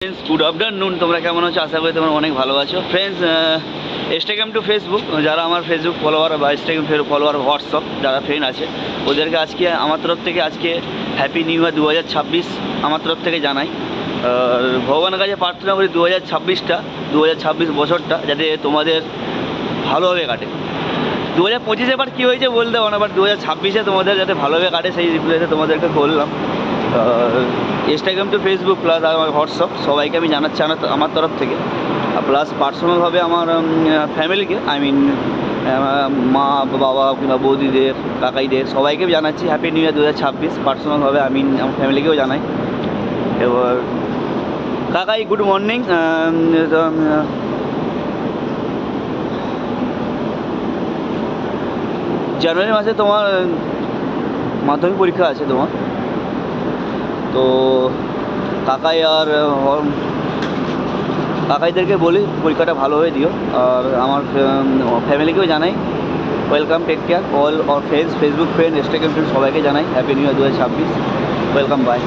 Friends good afternoon, তোমরা কেমন আছো? আশা করি তোমরা অনেক ভালো আছো। ফ্রেন্ডস, ইনস্টাগ্রাম টু ফেসবুক, যারা আমার ফেসবুক ফলোয়ার বা ইনস্টাগ্রাম ফলোয়ার, হোয়াটসঅ্যাপ যারা ফ্রেন্ড আছে, ওদেরকে আজকে আমার তরফ থেকে আজকে হ্যাপি নিউ ইয়ার 2026 আমার তরফ থেকে জানাই। আর ভগবানের কাছে প্রার্থনা করি 2026 বছরটা যাতে তোমাদের ভালোভাবে কাটে। 2025 এবার কী হয়েছে বলতে পারো না, বাট 2026 তোমাদের যাতে ভালোভাবে কাটে সেই রিপ্লাইতে তোমাদেরকে বললাম। ইনস্টাগ্রাম টু ফেসবুক প্লাস আমার হোয়াটসঅ্যাপ সবাইকে আমি জানাচ্ছি আমার তরফ থেকে, আর প্লাস পার্সোনালভাবে আমার ফ্যামিলিকে, আই মিন মা বাবা কিংবা বৌদিদের কাকাইদের সবাইকে জানাচ্ছি হ্যাপি নিউ ইয়ার 2026 পার্সোনালভাবে। আমি আমার ফ্যামিলিকেও জানাই। এবার কাকাই গুড মর্নিং। জানুয়ারি মাসে তোমার মাধ্যমিক পরীক্ষা আছে তোমার, তো কাকাই আর কাকাইদেরকে বলি পরীক্ষাটা ভালোভাবে দিও। আর আমার ফ্যামিলিকেও জানাই welcome, take care all our friends, Facebook friend, Instagram friend সবাইকে জানাই happy new year 2026, welcome, by.